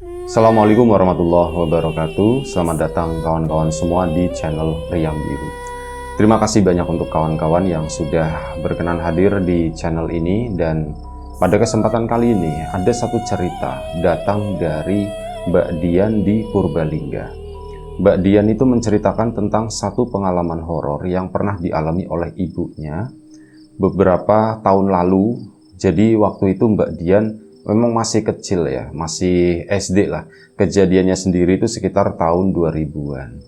Assalamualaikum warahmatullahi wabarakatuh. Selamat datang kawan-kawan semua di channel Riam Biru. Terima kasih banyak untuk kawan-kawan yang sudah berkenan hadir di channel ini. Dan pada kesempatan kali ini ada satu cerita datang dari Mbak Dian di Purbalingga. Mbak Dian itu menceritakan tentang satu pengalaman horor yang pernah dialami oleh ibunya beberapa tahun lalu. Jadi waktu itu Mbak Dian memang masih kecil ya, masih SD lah. Kejadiannya sendiri itu sekitar tahun 2000-an.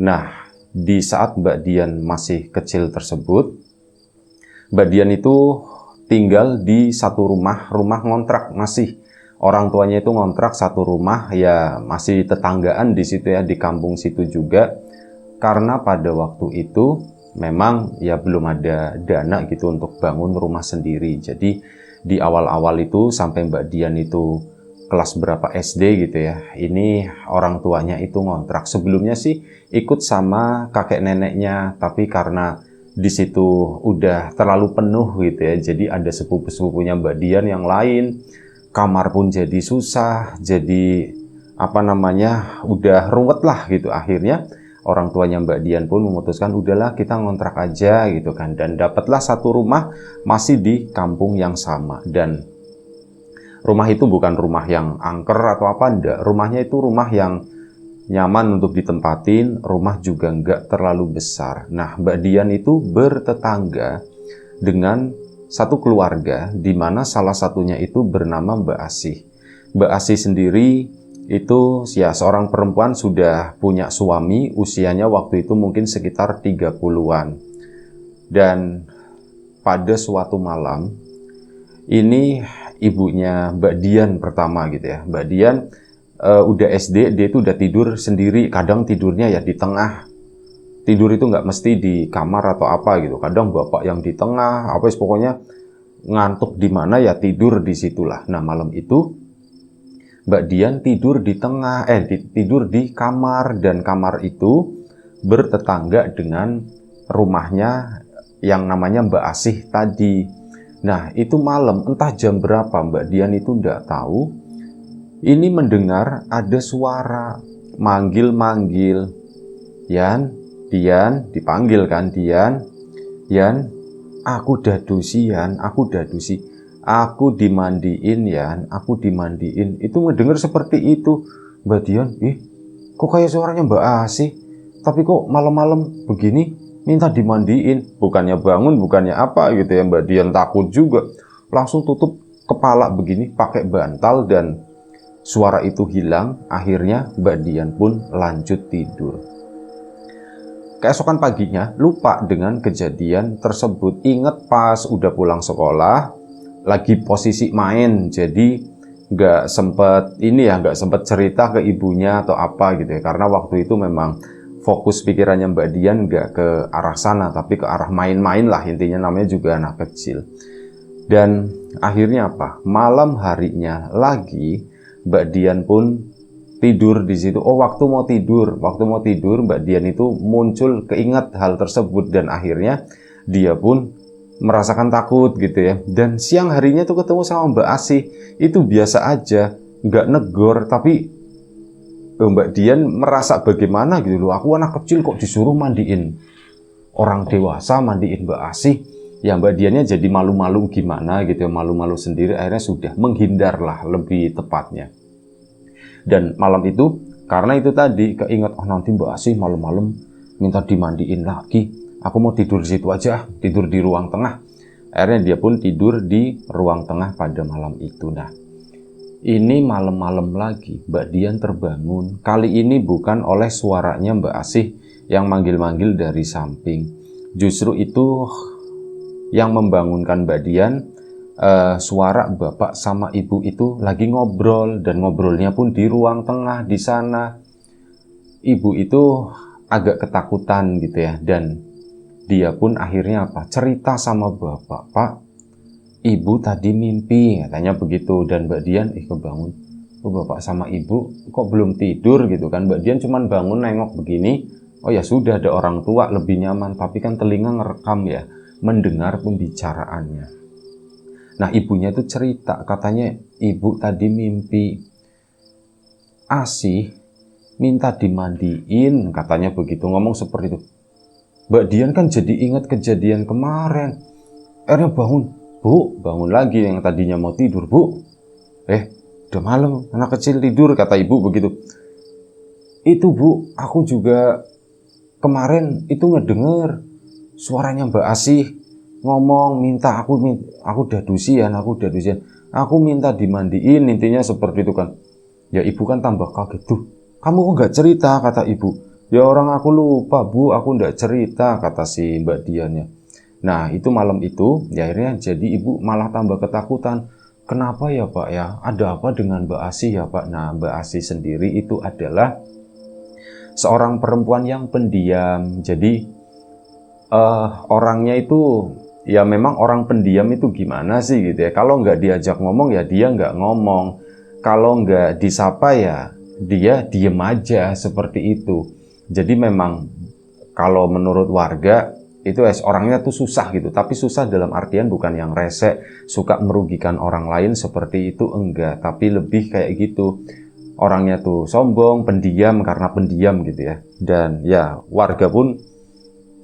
Nah, di saat Mbak Dian masih kecil tersebut, Mbak Dian itu tinggal di satu rumah ngontrak, masih orang tuanya itu ngontrak satu rumah ya, masih tetanggaan di situ ya, di kampung situ juga. Karena pada waktu itu memang ya belum ada dana gitu untuk bangun rumah sendiri. Jadi di awal-awal itu sampai Mbak Dian itu kelas berapa SD gitu ya, ini orang tuanya itu ngontrak. Sebelumnya sih ikut sama kakek neneknya, tapi karena di situ udah terlalu penuh gitu ya, jadi ada sepupu-sepupunya Mbak Dian yang lain. Kamar pun jadi susah, jadi udah ruwet lah gitu. Akhirnya orang tuanya Mbak Dian pun memutuskan udahlah kita ngontrak aja gitu kan. Dan dapatlah satu rumah masih di kampung yang sama. Dan rumah itu bukan rumah yang angker atau apa, enggak. Rumahnya itu rumah yang nyaman untuk ditempatin, rumah juga enggak terlalu besar. Nah, Mbak Dian itu bertetangga dengan satu keluarga di mana salah satunya itu bernama Mbak Asih. Mbak Asih sendiri itu ya seorang perempuan, sudah punya suami, usianya waktu itu mungkin sekitar 30-an. Dan pada suatu malam, ini ibunya Mbak Dian pertama gitu ya. Mbak Dian udah SD, dia itu udah tidur sendiri. Kadang tidurnya ya di tengah. Tidur itu nggak mesti di kamar atau apa gitu. Kadang bapak yang di tengah, pokoknya ngantuk di mana ya tidur di situlah. Nah, malam itu Mbak Dian tidur di tengah, tidur di kamar, dan kamar itu bertetangga dengan rumahnya yang namanya Mbak Asih tadi. Nah, itu malam, entah jam berapa Mbak Dian itu enggak tahu. Ini mendengar ada suara manggil-manggil. Yan, Dian, dipanggil kan, Dian, Yan, aku dadusi Yan, aku dadusi. Aku dimandiin ya, aku dimandiin. Itu ngedenger seperti itu. Mbak Dian, kok kayak suaranya Mbak Asih, tapi kok malam-malam begini minta dimandiin. Bukannya bangun, bukannya apa gitu ya. Mbak Dian takut juga, langsung tutup kepala begini pakai bantal dan suara itu hilang. Akhirnya Mbak Dian pun lanjut tidur. Keesokan paginya lupa dengan kejadian tersebut. Ingat pas udah pulang sekolah, lagi posisi main, jadi nggak sempet cerita ke ibunya atau apa gitu ya, karena waktu itu memang fokus pikirannya Mbak Dian nggak ke arah sana, tapi ke arah main-main lah, intinya namanya juga anak kecil. Dan akhirnya malam harinya lagi Mbak Dian pun tidur di situ. Waktu mau tidur Mbak Dian itu muncul keinget hal tersebut, dan akhirnya dia pun merasakan takut gitu ya. Dan siang harinya tuh ketemu sama Mbak Asih, itu biasa aja, nggak negor, tapi Mbak Dian merasa bagaimana gitu loh, aku anak kecil kok disuruh mandiin orang dewasa, mandiin Mbak Asih. Ya Mbak Diannya jadi malu-malu gimana gitu ya, malu-malu sendiri, akhirnya sudah menghindar lah lebih tepatnya. Dan malam itu karena itu tadi keinget, nanti Mbak Asih malam-malam minta dimandiin lagi, aku mau tidur di situ aja, tidur di ruang tengah. Akhirnya dia pun tidur di ruang tengah pada malam itu. Nah, ini malam-malam lagi Mbak Dian terbangun. Kali ini bukan oleh suaranya Mbak Asih yang manggil-manggil dari samping. Justru itu yang membangunkan Mbak Dian, suara bapak sama ibu itu lagi ngobrol, dan ngobrolnya pun di ruang tengah di sana. Ibu itu agak ketakutan gitu ya, dan dia pun akhirnya cerita sama bapak, Pak, ibu tadi mimpi, katanya begitu. Dan Mbak Dian kebangun, bapak sama ibu kok belum tidur gitu kan. Mbak Dian cuman bangun nengok begini, ya sudah ada orang tua, lebih nyaman, tapi kan telinga ngerekam ya, mendengar pembicaraannya. Nah, ibunya itu cerita, katanya ibu tadi mimpi Asih minta dimandiin, katanya begitu, ngomong seperti itu. Mbak Dian kan jadi ingat kejadian kemarin. Akhirnya bangun, Bu, bangun lagi, yang tadinya mau tidur. Bu, udah malam, anak kecil tidur, kata ibu begitu. Itu Bu, aku juga kemarin itu ngedenger suaranya Mbak Asih ngomong minta aku dadusian, aku minta dimandiin, intinya seperti itu kan. Ya ibu kan tambah kaget, tuh kamu kok nggak cerita, kata ibu. Ya orang aku lupa Bu, aku nggak cerita, kata si Mbak Diannya. Nah itu malam itu ya akhirnya jadi ibu malah tambah ketakutan. Kenapa ya Pak ya, ada apa dengan Mbak Asih ya Pak? Nah Mbak Asih sendiri itu adalah seorang perempuan yang pendiam. Jadi orangnya itu ya memang orang pendiam itu gimana sih gitu ya. Kalau nggak diajak ngomong ya dia nggak ngomong. Kalau nggak disapa ya dia diem aja, seperti itu. Jadi memang kalau menurut warga itu orangnya tuh susah gitu. Tapi susah dalam artian bukan yang rese, suka merugikan orang lain seperti itu, enggak. Tapi lebih kayak gitu. Orangnya tuh sombong, pendiam karena pendiam gitu ya. Dan ya warga pun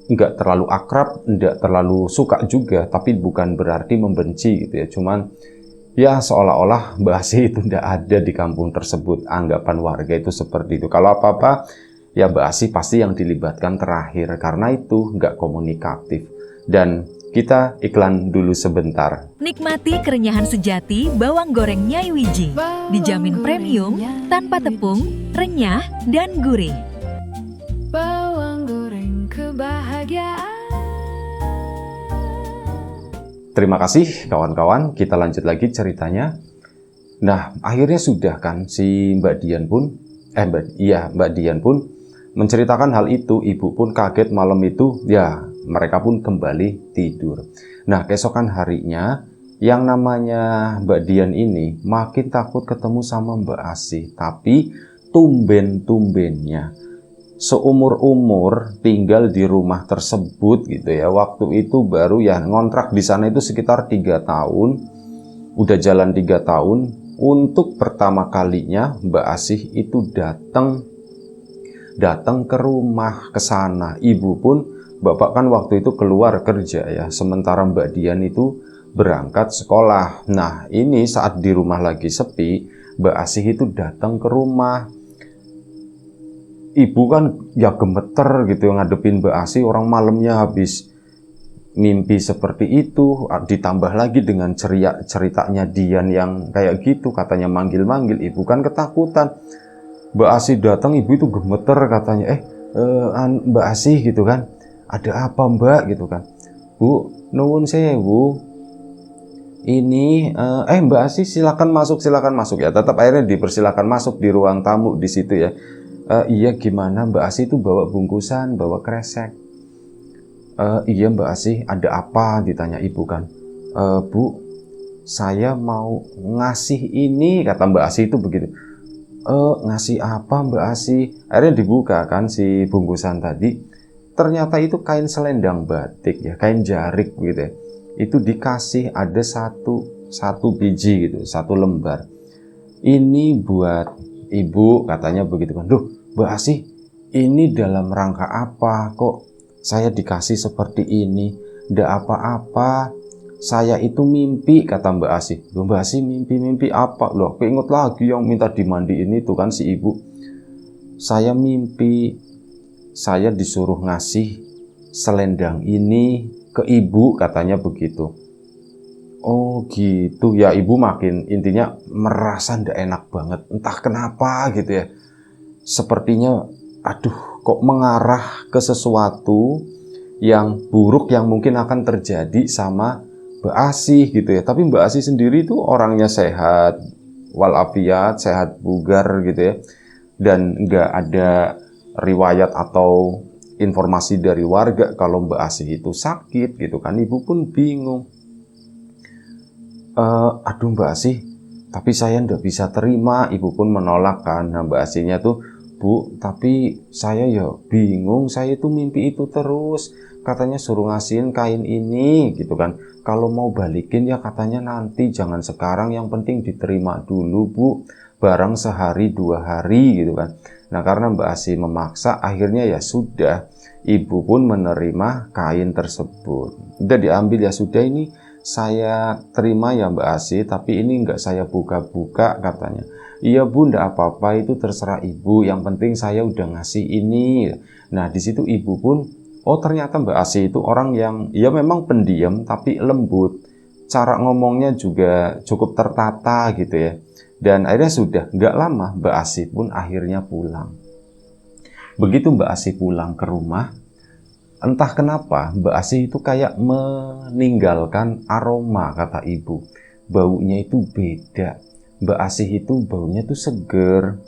nggak terlalu akrab, nggak terlalu suka juga, tapi bukan berarti membenci gitu ya. Cuman ya seolah-olah Mbak Asih itu nggak ada di kampung tersebut. Anggapan warga itu seperti itu. Kalau apa-apa ya Mbak Asih pasti yang dilibatkan terakhir, karena itu nggak komunikatif. Dan kita iklan dulu sebentar. Nikmati kerenyahan sejati bawang goreng Nyai Wiji. Dijamin premium, tanpa tepung, renyah, dan gurih. Bawang goreng kebahagiaan. Terima kasih kawan-kawan, kita lanjut lagi ceritanya. Nah, akhirnya sudah kan si Mbak Dian pun Mbak Dian pun menceritakan hal itu. Ibu pun kaget malam itu, ya mereka pun kembali tidur. Nah, keesokan harinya yang namanya Mbak Dian ini makin takut ketemu sama Mbak Asih. Tapi tumben-tumbennya seumur-umur tinggal di rumah tersebut gitu ya. Waktu itu baru ya ngontrak di sana itu sekitar 3 tahun. Udah jalan 3 tahun. Untuk pertama kalinya Mbak Asih itu datang ke rumah, ke sana. Ibu pun, bapak kan waktu itu keluar kerja ya. Sementara Mbak Dian itu berangkat sekolah. Nah ini saat di rumah lagi sepi, Mbak Asih itu datang ke rumah. Ibu kan ya gemeter gitu ngadepin Mbak Asih, orang malamnya habis mimpi seperti itu, ditambah lagi dengan ceritanya Dian yang kayak gitu, katanya manggil-manggil, ibu kan ketakutan. Mbak Asih datang, ibu itu gemeter, katanya Mbak Asih gitu kan, ada apa Mbak gitu kan. Bu, nuwun sewu, ini Mbak Asih silakan masuk ya. Tetap akhirnya dipersilakan masuk di ruang tamu di situ ya. Iya gimana Mbak Asih itu bawa bungkusan, bawa kresek. Iya Mbak Asih, ada apa, ditanya ibu kan. Bu, saya mau ngasih ini, kata Mbak Asih itu begitu. Ngasih apa Mbak Asih? Akhirnya dibuka kan si bungkusan tadi. Ternyata itu kain selendang batik ya, kain jarik gitu ya. Itu dikasih ada satu biji gitu, 1 lembar. Ini buat ibu, katanya begitu kan. Duh Mbak Asih, ini dalam rangka apa kok saya dikasih seperti ini? Nggak apa-apa, saya itu mimpi, kata Mbak Asih. Loh Mbak Asih mimpi apa? Loh keinget lagi yang minta dimandiin itu kan si ibu. Saya mimpi, saya disuruh ngasih selendang ini ke ibu, katanya begitu. Oh gitu ya, ibu makin intinya merasa ndak enak banget, entah kenapa gitu ya. Sepertinya aduh kok mengarah ke sesuatu yang buruk yang mungkin akan terjadi sama Mbak Asih gitu ya. Tapi Mbak Asih sendiri itu orangnya sehat walafiat, sehat bugar gitu ya. Dan nggak ada riwayat atau informasi dari warga kalau Mbak Asih itu sakit gitu kan. Ibu pun bingung. Aduh Mbak Asih, tapi saya nggak bisa terima. Ibu pun menolak kan. Nah Mbak Asihnya tuh, Bu, tapi saya ya bingung, saya itu mimpi itu terus. Katanya suruh ngasihin kain ini gitu kan. Kalau mau balikin ya katanya nanti, jangan sekarang, yang penting diterima dulu Bu. barang sehari 2 hari gitu kan. Nah karena Mbak Asih memaksa, akhirnya ya sudah, ibu pun menerima kain tersebut. Udah diambil, ya sudah, ini saya terima ya Mbak Asih, tapi ini nggak saya buka-buka katanya. Iya Bu, nggak apa-apa, itu terserah ibu, yang penting saya udah ngasih ini. Nah di situ ibu pun, oh ternyata Mbak Asih itu orang yang ya memang pendiam tapi lembut, cara ngomongnya juga cukup tertata gitu ya. Dan akhirnya sudah, nggak lama Mbak Asih pun akhirnya pulang. Begitu Mbak Asih pulang ke rumah, entah kenapa Mbak Asih itu kayak meninggalkan aroma, kata ibu. Baunya itu beda. Mbak Asih itu baunya tuh seger.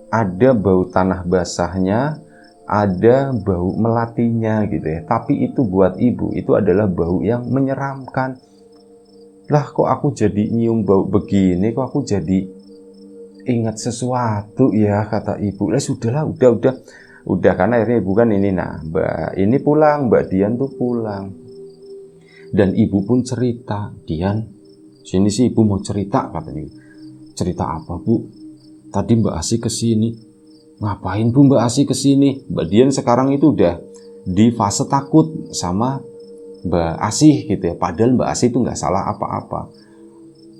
Ada bau tanah basahnya, ada bau melatinya gitu ya. Tapi itu buat ibu, itu adalah bau yang menyeramkan. Lah kok aku jadi nyium bau begini, kok aku jadi ingat sesuatu ya, kata ibu. Lah sudahlah, udah karena akhirnya ibu kan ini, nah Mbak ini pulang, Mbak Dian tuh pulang. Dan ibu pun cerita, Dian, sini sih ibu mau cerita, katanya. Cerita apa Bu? Tadi Mbak Asih kesini. Ngapain Bu Mbak Asih kesini? Mbak Dian sekarang itu udah di fase takut sama Mbak Asih gitu ya. Padahal Mbak Asih itu nggak salah apa-apa.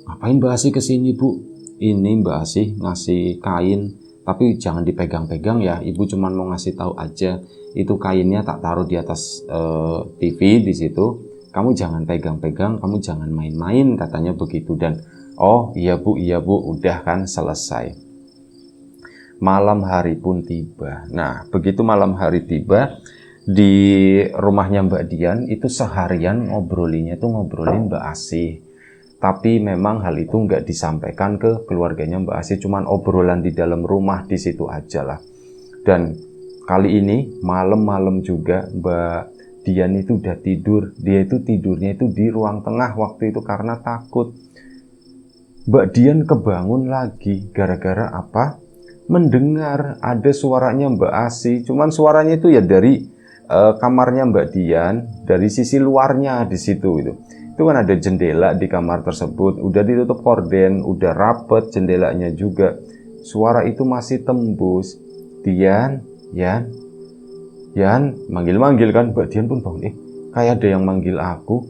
Ngapain Mbak Asih kesini Bu? Ini Mbak Asih ngasih kain, tapi jangan dipegang-pegang ya. Ibu cuma mau ngasih tahu aja. Itu kainnya tak taruh di atas TV di situ. Kamu jangan pegang-pegang, kamu jangan main-main, katanya begitu. Dan oh iya Bu, udah kan selesai. Malam hari pun tiba. Nah begitu malam hari tiba, di rumahnya Mbak Dian itu seharian ngobrolin Mbak Asih. Tapi memang hal itu nggak disampaikan ke keluarganya Mbak Asih, cuman obrolan di dalam rumah di situ aja lah. Dan kali ini malam-malam juga Mbak Dian itu udah tidur. Dia itu tidurnya itu di ruang tengah waktu itu karena takut. Mbak Dian kebangun lagi gara-gara apa? Mendengar ada suaranya Mbak Asih. Cuman suaranya itu ya dari kamarnya Mbak Dian, dari sisi luarnya di situ itu. Itu kan ada jendela di kamar tersebut, udah ditutup korden, udah rapet jendelanya juga. Suara itu masih tembus. Dian, Yan, manggil-manggil kan. Mbak Dian pun bangun, kayak ada yang manggil aku.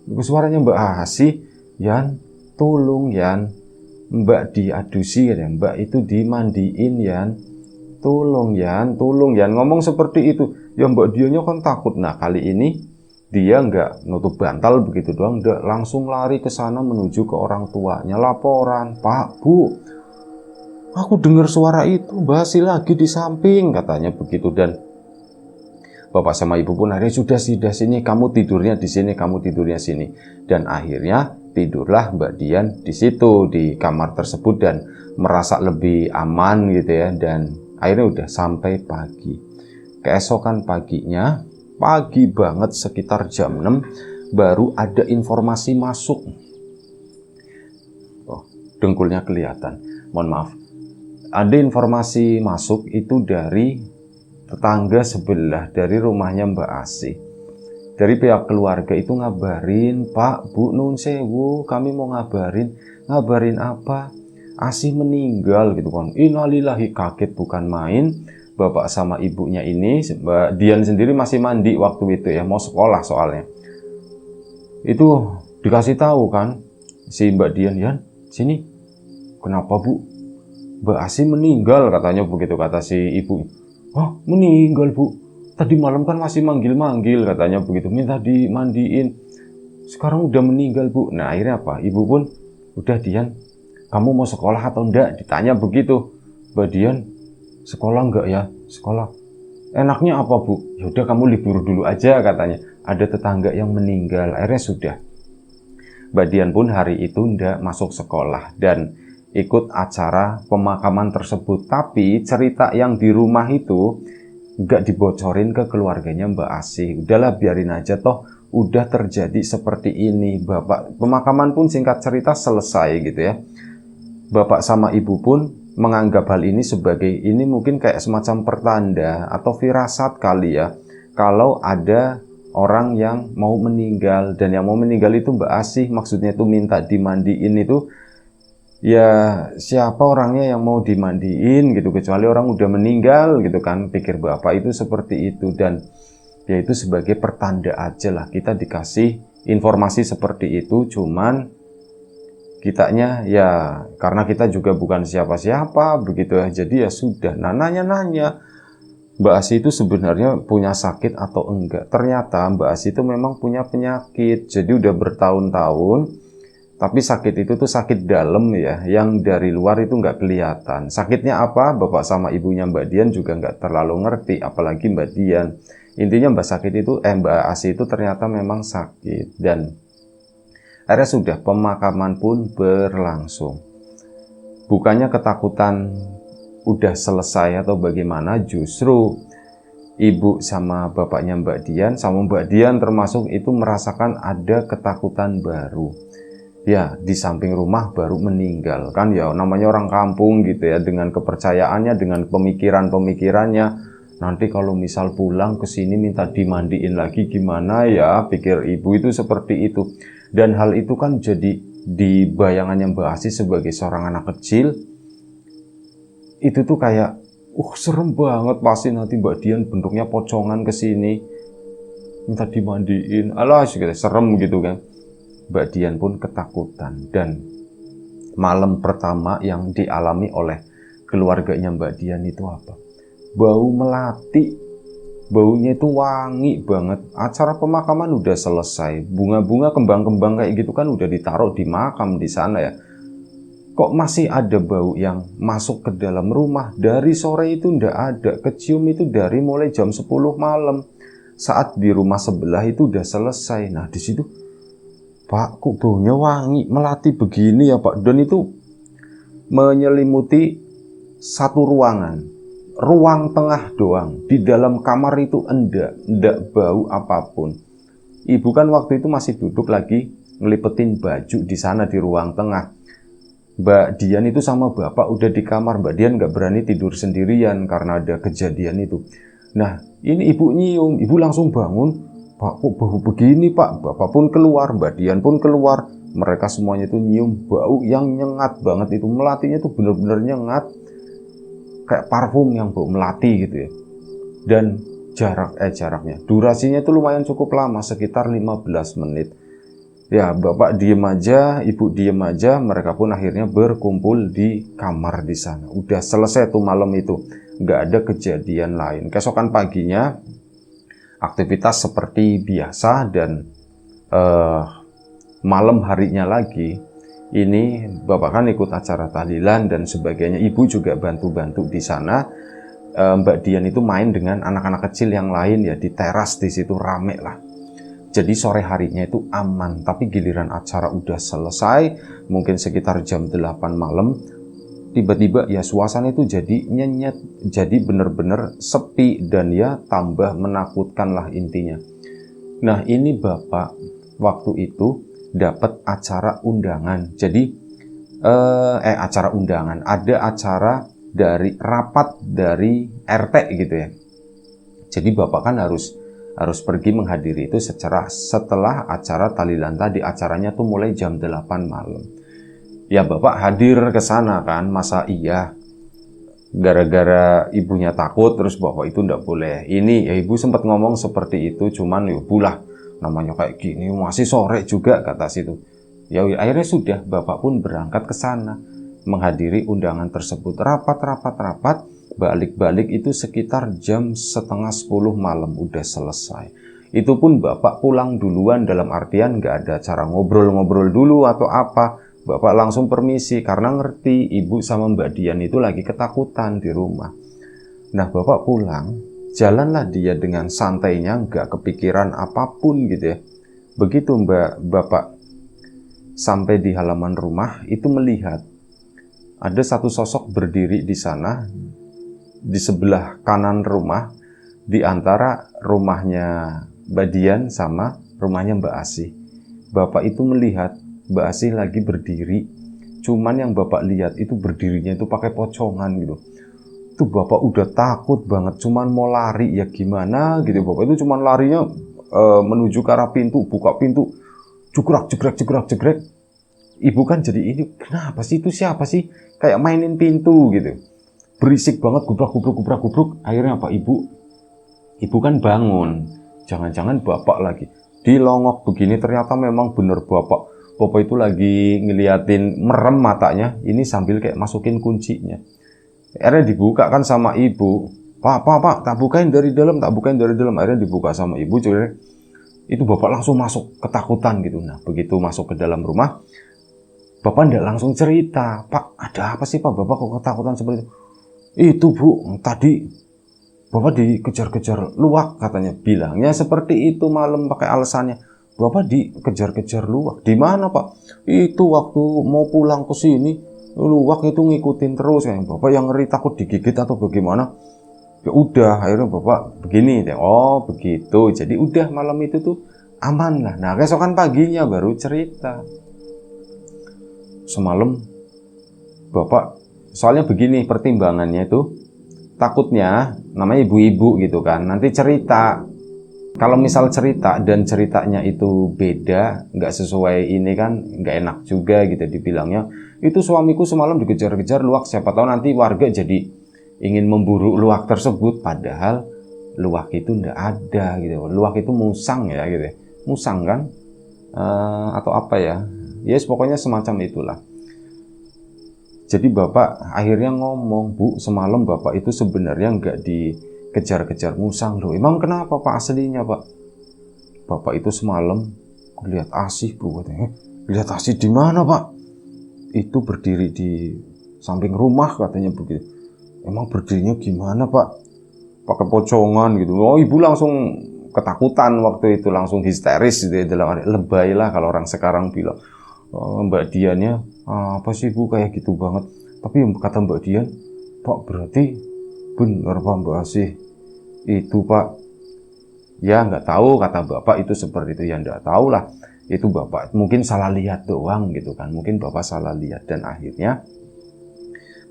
Itu suaranya Mbak Asih. Yan, tolong Yan, Mbak diadusi ya, Mbak itu dimandiin Yan. Tolong Yan, ngomong seperti itu. Ya Mbak Diannya kan takut. Nah kali ini dia nggak nutup bantal begitu doang, udah langsung lari ke sana menuju ke orang tuanya, laporan, Pak, Bu, aku dengar suara itu, Mbak Asih lagi di samping, katanya begitu. Dan bapak sama ibu pun akhirnya sudah sini, kamu tidurnya di sini, kamu tidurnya sini. Dan akhirnya tidurlah Mbak Dian di situ, di kamar tersebut, dan merasa lebih aman gitu ya. Dan akhirnya udah sampai pagi. Keesokan paginya, pagi banget sekitar jam 6 baru ada informasi masuk. Oh, dengkulnya kelihatan. Mohon maaf. Ada informasi masuk itu dari tetangga sebelah, dari rumahnya Mbak Asih. Dari pihak keluarga itu ngabarin, Pak, Bu, nun sewu, kami mau ngabarin apa? Asih meninggal gitu kan. Innalillahi, kaget bukan main. Bapak sama ibunya ini, Mbak Dian sendiri masih mandi waktu itu ya, mau sekolah soalnya. Itu dikasih tahu kan si Mbak Dian, Yan, sini. Kenapa Bu? Mbak Asih meninggal, katanya begitu, kata si ibu. Oh, meninggal Bu? Tadi malam kan masih manggil-manggil, katanya begitu, minta dimandiin. Sekarang udah meninggal Bu. Nah akhirnya apa? Ibu pun, udah Dian, kamu mau sekolah atau enggak? Ditanya begitu. Mbak Dian, sekolah enggak ya? Sekolah. Enaknya apa Bu? Yaudah kamu libur dulu aja, katanya. Ada tetangga yang meninggal. Akhirnya sudah. Mbak Dian pun hari itu enggak masuk sekolah dan ikut acara pemakaman tersebut. Tapi cerita yang di rumah itu enggak dibocorin ke keluarganya Mbak Asih. Udahlah biarin aja, toh udah terjadi seperti ini. Bapak pemakaman pun singkat cerita selesai gitu ya. Bapak sama ibu pun menganggap hal ini sebagai, ini mungkin kayak semacam pertanda atau firasat kali ya, kalau ada orang yang mau meninggal. Dan yang mau meninggal itu Mbak Asih, maksudnya itu minta dimandiin itu ya siapa orangnya yang mau dimandiin gitu, kecuali orang udah meninggal gitu kan, pikir bapak itu seperti itu. Dan ya itu sebagai pertanda aja lah, kita dikasih informasi seperti itu, cuman kitanya ya karena kita juga bukan siapa-siapa begitu ya, jadi ya sudah. Nah, nanya-nanya Mbak Asi itu sebenarnya punya sakit atau enggak. Ternyata Mbak Asi itu memang punya penyakit, jadi udah bertahun-tahun, tapi sakit itu tuh sakit dalam ya, yang dari luar itu nggak kelihatan. Sakitnya apa? Bapak sama ibunya Mbak Dian juga nggak terlalu ngerti, apalagi Mbak Dian. Intinya Mbak Asi itu ternyata memang sakit. Dan akhirnya sudah, pemakaman pun berlangsung. Bukannya ketakutan udah selesai atau bagaimana, justru ibu sama bapaknya Mbak Dian, sama Mbak Dian termasuk, itu merasakan ada ketakutan baru. Ya, di samping rumah baru meninggal. Kan ya namanya orang kampung gitu ya, dengan kepercayaannya, dengan pemikirannya. Nanti kalau misal pulang ke sini minta dimandiin lagi gimana ya, pikir ibu itu seperti itu. Dan hal itu kan jadi di bayangannya Mbak Asi sebagai seorang anak kecil, itu tuh kayak, serem banget pasti nanti Mbak Dian bentuknya pocongan ke sini, minta dimandiin. Alah, serem gitu kan. Mbak Dian pun ketakutan. Dan malam pertama yang dialami oleh keluarganya Mbak Dian itu apa? Bau melati. Baunya itu wangi banget. Acara pemakaman udah selesai, bunga-bunga, kembang-kembang kayak gitu kan udah ditaruh di makam di sana ya. Kok masih ada bau yang masuk ke dalam rumah? Dari sore itu ndak ada, kecium itu dari mulai jam 10 malam. Saat di rumah sebelah itu udah selesai. Nah, di situ, Pak, kok baunya wangi, melati begini ya Pak? Dan itu menyelimuti satu ruangan, ruang tengah doang. Di dalam kamar itu enggak bau apapun. Ibu kan waktu itu masih duduk lagi ngelipetin baju di sana di ruang tengah. Mbak Dian itu sama bapak udah di kamar. Mbak Dian nggak berani tidur sendirian karena ada kejadian itu. Nah, ini ibu nyium, ibu langsung bangun. Pak, kok bau begini Pak? Bapak pun keluar, Mbak Dian pun keluar. Mereka semuanya itu nyium bau yang nyengat banget itu. Melatinya tuh bener-bener nyengat, kayak parfum yang bau melati gitu ya. Dan jaraknya, durasinya itu lumayan cukup lama, sekitar 15 menit. Ya, bapak diem aja, ibu diem aja, mereka pun akhirnya berkumpul di kamar di sana. Udah selesai tuh malam itu, nggak ada kejadian lain. Keesokan paginya, aktivitas seperti biasa. Dan malam harinya lagi, ini bapak kan ikut acara tahlilan dan sebagainya. Ibu juga bantu-bantu di sana. Mbak Dian itu main dengan anak-anak kecil yang lain ya, di teras di situ rame lah. Jadi sore harinya itu aman, tapi giliran acara udah selesai, mungkin sekitar jam 8 malam, tiba-tiba ya suasana itu jadi nyenyet, jadi bener-bener sepi, dan ya tambah menakutkan lah intinya. Nah, ini bapak waktu itu dapat acara undangan. Jadi acara undangan, ada acara dari rapat dari RT gitu ya. Jadi bapak kan harus pergi menghadiri itu setelah acara tahlilan tadi. Acaranya tuh mulai jam 8 malam. Ya bapak hadir ke sana kan, masa iya gara-gara ibunya takut terus bapak itu ndak boleh ini ya. Ibu sempat ngomong seperti itu, cuman ya bulah, namanya kayak gini masih sore juga kata situ. Ya akhirnya sudah, bapak pun berangkat ke sana menghadiri undangan tersebut. Rapat, balik-balik itu sekitar jam setengah 10 malam udah selesai. Itu pun bapak pulang duluan, dalam artian nggak ada cara ngobrol-ngobrol dulu atau apa. Bapak langsung permisi karena ngerti ibu sama Mbak Dian itu lagi ketakutan di rumah. Nah, bapak pulang, jalanlah dia dengan santainya, nggak kepikiran apapun gitu ya. Begitu bapak sampai di halaman rumah, itu melihat ada satu sosok berdiri di sana, di sebelah kanan rumah, di antara rumahnya Mbak Dian sama rumahnya Mbak Asi. Bapak itu melihat Mbak Asi lagi berdiri, cuman yang bapak lihat itu berdirinya itu pakai pocongan gitu. Itu bapak udah takut banget, cuman mau lari ya gimana gitu. Bapak itu cuman larinya menuju ke arah pintu, buka pintu, jegrek. ibu kan jadi ini, kenapa sih itu siapa sih? Kayak mainin pintu gitu. Berisik banget, gubrak-gubruk. Akhirnya apa? Ibu kan bangun. Jangan-jangan bapak lagi. Dilongok begini, ternyata memang bener bapak. Bapak itu lagi ngeliatin, merem matanya. Ini sambil kayak masukin kuncinya. Akhirnya dibuka kan sama ibu. Pak, tak bukain dari dalam. Akhirnya dibuka sama ibu. Jadi itu bapak langsung masuk, ketakutan gitu. Nah, begitu masuk ke dalam rumah, bapak nggak langsung cerita. Pak, ada apa sih Pak? Bapak kok ketakutan seperti itu? Itu Bu, tadi bapak dikejar-kejar luwak katanya. Bilangnya seperti itu malam pakai alasannya. Bapak dikejar-kejar luwak. Di mana Pak? Itu waktu mau pulang ke sini, luwak itu ngikutin terus. Bapak yang ngeri takut digigit atau bagaimana? Ya udah, akhirnya bapak begini. Oh begitu, jadi udah malam itu tuh aman lah. Nah keesokan paginya baru cerita. Semalam bapak, soalnya begini pertimbangannya itu, takutnya namanya ibu-ibu gitu kan, nanti cerita. Kalau misal cerita dan ceritanya itu beda, nggak sesuai ini kan, nggak enak juga gitu dibilangnya. Itu suamiku semalam dikejar-kejar luwak, siapa tahu nanti warga jadi ingin memburu luwak tersebut, padahal luwak itu nggak ada gitu. Luwak itu musang ya gitu, musang kan, atau apa ya? Yes, pokoknya semacam itulah. Jadi bapak akhirnya ngomong, Bu, semalam bapak itu sebenarnya nggak dikejar-kejar musang loh. Emang kenapa Pak aslinya Pak? Bapak itu semalam lihat asih Bu, katanya. Lihat asih di mana Pak? Itu berdiri di samping rumah katanya begitu. Emang berdirinya gimana Pak? Pakai pocongan gitu. Oh ibu langsung ketakutan waktu itu, langsung histeris gitu, dalam lebay lah kalau orang sekarang bilang. Mbak Diannya, apa sih Bu kayak gitu banget? Tapi kata Mbak Dian, Pak berarti benar Pak Mbak Asih itu Pak. Ya nggak tahu kata bapak itu seperti itu, ya nggak tahu lah. Itu bapak mungkin salah lihat doang gitu kan. Mungkin bapak salah lihat dan akhirnya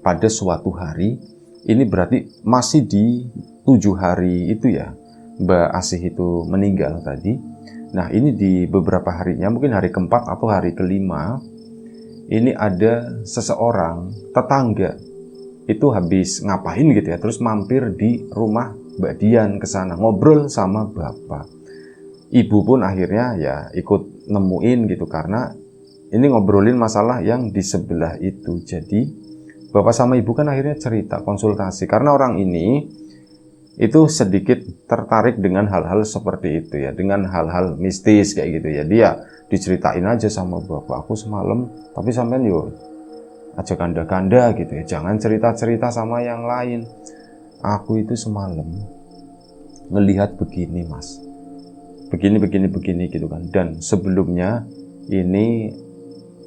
pada suatu hari, ini berarti masih di 7 hari itu ya Mbak Asih itu meninggal tadi. Nah ini di beberapa harinya, mungkin hari keempat atau hari kelima, ini ada seseorang tetangga itu habis ngapain gitu ya, terus mampir di rumah Mbak Dian ke sana ngobrol sama bapak. Ibu pun akhirnya ya ikut nemuin gitu, karena ini ngobrolin masalah yang di sebelah itu. Jadi bapak sama ibu kan akhirnya cerita, konsultasi, karena orang ini itu sedikit tertarik dengan hal-hal seperti itu ya, dengan hal-hal mistis kayak gitu ya. Dia diceritain aja sama bapak, aku semalam, tapi sampean yo aja ganda-ganda gitu ya, jangan cerita-cerita sama yang lain. Aku itu semalam ngelihat begini Mas, begini gitu kan. Dan sebelumnya ini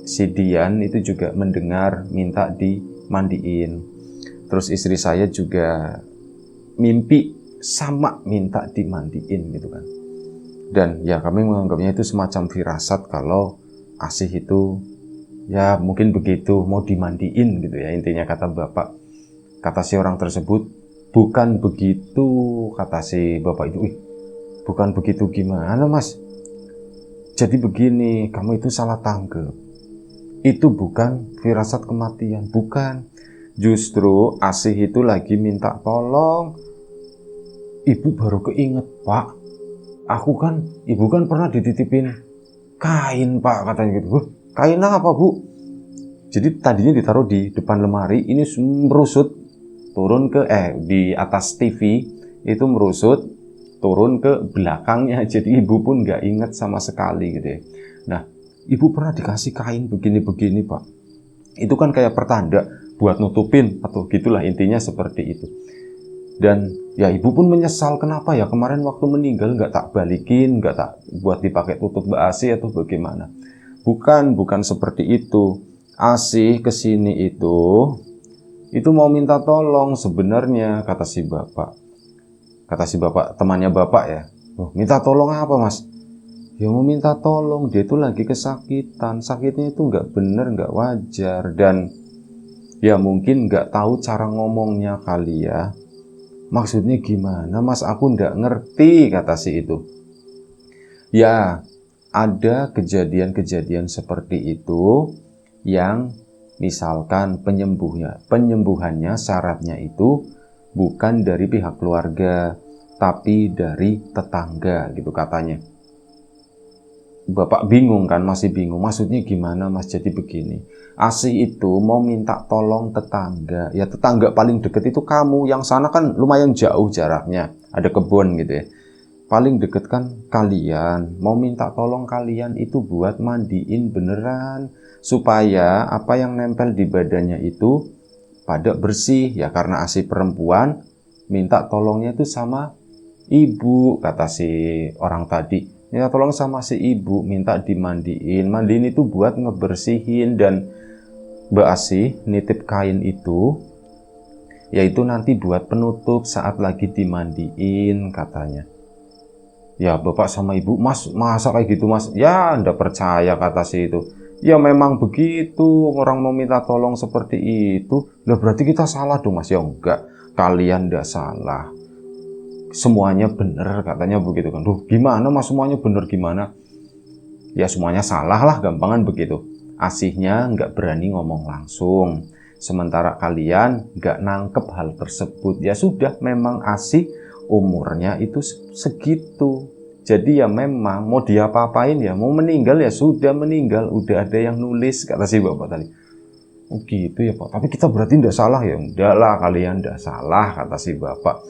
si Dian itu juga mendengar minta dimandiin. Terus istri saya juga mimpi sama minta dimandiin gitu kan. Dan ya kami menganggapnya itu semacam firasat kalau Asih itu ya mungkin begitu mau dimandiin gitu ya, intinya kata bapak. Kata si orang tersebut, bukan begitu, kata si bapak itu. Bukan begitu gimana Mas? Jadi begini, kamu itu salah tangkep. Itu bukan firasat kematian, bukan. Justru Asih itu lagi minta tolong. Ibu baru keinget Pak, ibu kan pernah dititipin kain Pak, katanya gitu. Kain apa Bu? Jadi tadinya ditaruh di depan lemari, ini merusut turun ke di atas TV itu merusut turun ke belakangnya. Jadi ibu pun nggak inget sama sekali gitu ya. Nah, ibu pernah dikasih kain begini-begini Pak. Itu kan kayak pertanda buat nutupin atau gitulah, intinya seperti itu. Dan ya ibu pun menyesal, kenapa ya kemarin waktu meninggal nggak tak balikin, nggak tak buat dipakai tutup Mbak Asih atau bagaimana. Bukan seperti itu. Asih kesini itu mau minta tolong sebenarnya, kata si bapak. Kata si bapak, temannya bapak ya. Oh, minta tolong apa Mas? Ya mau minta tolong, dia itu lagi kesakitan. Sakitnya itu nggak bener, nggak wajar. Dan ya mungkin nggak tahu cara ngomongnya kali ya. Maksudnya gimana Mas? Aku nggak ngerti, kata si itu. Ya, ada kejadian-kejadian seperti itu yang misalkan penyembuhannya syaratnya itu bukan dari pihak keluarga, tapi dari tetangga gitu katanya. Bapak bingung kan, masih bingung. Maksudnya gimana Mas? Jadi begini, ASI itu mau minta tolong tetangga. Ya tetangga paling deket itu kamu. Yang sana kan lumayan jauh jaraknya. Ada kebun gitu ya. Paling deket kan kalian. Mau minta tolong kalian itu buat mandiin beneran. Supaya apa yang nempel di badannya itu pada bersih. Ya karena ASI perempuan, minta tolongnya itu sama ibu, kata si orang tadi. Minta tolong sama si ibu, minta dimandiin. Mandiin itu buat ngebersihin. Dan Mbak Asih nitip kain itu, yaitu nanti buat penutup saat lagi dimandiin katanya. Ya bapak sama ibu, Mas masa kayak gitu Mas? Ya ndak percaya, kata si itu. Ya memang begitu, orang mau minta tolong seperti itu. Lah berarti kita salah dong Mas? Ya enggak, kalian ndak salah, semuanya bener, katanya begitu kan. Duh gimana Mas semuanya bener gimana? Ya semuanya salah lah, gampangan begitu. Asihnya nggak berani ngomong langsung, sementara kalian nggak nangkep hal tersebut. Ya sudah, memang Asih umurnya itu segitu. Jadi ya memang mau diapa-apain, ya mau meninggal ya sudah meninggal, udah ada yang nulis, kata si bapak tadi. Oh gitu ya Pak, tapi kita berarti nggak salah ya? Enggak lah, kalian nggak salah, kata si bapak.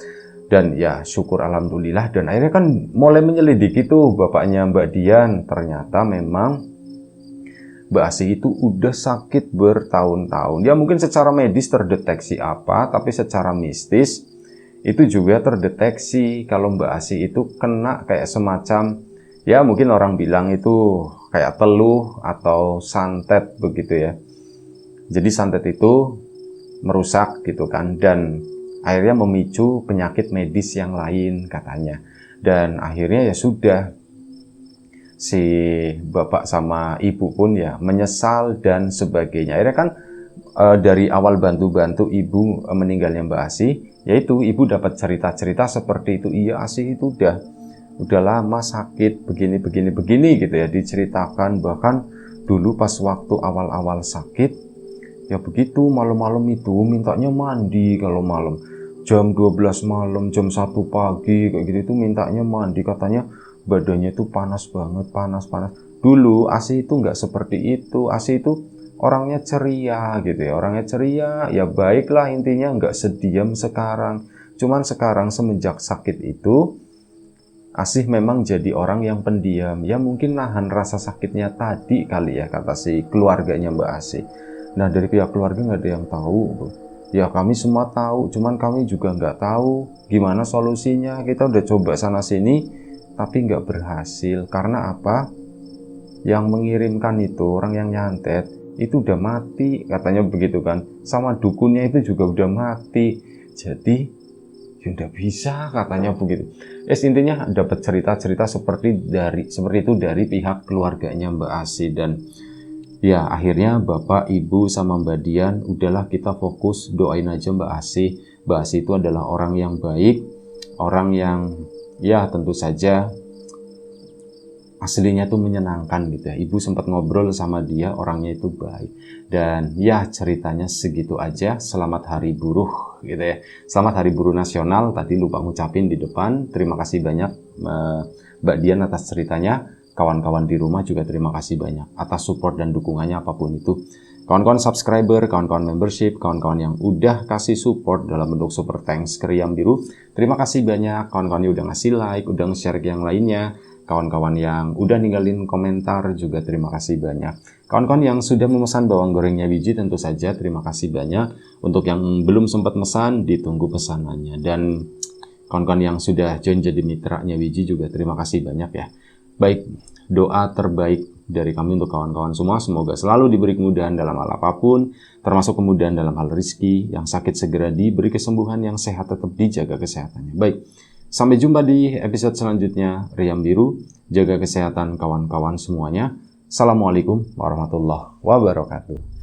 Dan ya syukur alhamdulillah. Dan akhirnya kan mulai menyelidiki tuh bapaknya Mbak Dian. Ternyata memang Mbak Asih itu udah sakit bertahun-tahun. Ya mungkin secara medis terdeteksi apa, tapi secara mistis itu juga terdeteksi kalau Mbak Asih itu kena kayak semacam, ya mungkin orang bilang itu kayak teluh atau santet begitu ya. Jadi santet itu merusak gitu kan, dan akhirnya memicu penyakit medis yang lain katanya. Dan akhirnya ya sudah, si bapak sama ibu pun ya menyesal dan sebagainya. Akhirnya kan dari awal bantu-bantu ibu meninggalnya Mbak Asih, yaitu ibu dapat cerita-cerita seperti itu. Iya Asih itu udah lama sakit begini gitu ya, diceritakan. Bahkan dulu pas waktu awal-awal sakit ya begitu, malam-malam itu mintanya mandi. Kalau malam jam 12 malam, jam 1 pagi kayak gitu itu mintanya mandi, katanya badannya itu panas banget, panas. Dulu Asih itu nggak seperti itu. Asih itu orangnya ceria gitu ya, orangnya ceria, ya baiklah intinya, nggak sediam sekarang. Cuman sekarang semenjak sakit itu Asih memang jadi orang yang pendiam. Ya mungkin nahan rasa sakitnya tadi kali ya, kata si keluarganya Mbak Asih. Nah dari pihak keluarga nggak ada yang tahu. Ya kami semua tahu, cuman kami juga nggak tahu gimana solusinya. Kita udah coba sana sini tapi nggak berhasil. Karena apa? Yang mengirimkan itu, orang yang nyantet itu udah mati, katanya begitu kan. Sama dukunnya itu juga udah mati. Jadi ya udah bisa, katanya begitu. Intinya dapat cerita-cerita seperti itu dari pihak keluarganya Mbak Asih. Dan ya akhirnya bapak, ibu sama Mbak Dian, udahlah kita fokus doain aja Mbak Asih. Mbak Asih itu adalah orang yang baik, orang yang ya tentu saja aslinya tuh menyenangkan gitu ya. Ibu sempat ngobrol sama dia, orangnya itu baik. Dan ya ceritanya segitu aja. Selamat Hari Buruh gitu ya. Selamat Hari Buruh Nasional. Tadi lupa ngucapin di depan. Terima kasih banyak Mbak Dian atas ceritanya. Kawan-kawan di rumah juga terima kasih banyak atas support dan dukungannya apapun itu. Kawan-kawan subscriber, kawan-kawan membership, kawan-kawan yang udah kasih support dalam bentuk super thanks ke Riam Biru, terima kasih banyak. Kawan-kawan yang udah ngasih like, udah nge-share ke yang lainnya. Kawan-kawan yang udah ninggalin komentar juga terima kasih banyak. Kawan-kawan yang sudah memesan bawang gorengnya Wiji tentu saja terima kasih banyak. Untuk yang belum sempat mesan, ditunggu pesanannya. Dan kawan-kawan yang sudah join jadi mitranya Wiji juga terima kasih banyak ya. Baik, doa terbaik dari kami untuk kawan-kawan semua. Semoga selalu diberi kemudahan dalam hal apapun, termasuk kemudahan dalam hal rezeki. Yang sakit segera diberi kesembuhan, yang sehat tetap dijaga kesehatannya. Baik, sampai jumpa di episode selanjutnya. Riam Biru, jaga kesehatan kawan-kawan semuanya. Assalamualaikum warahmatullahi wabarakatuh.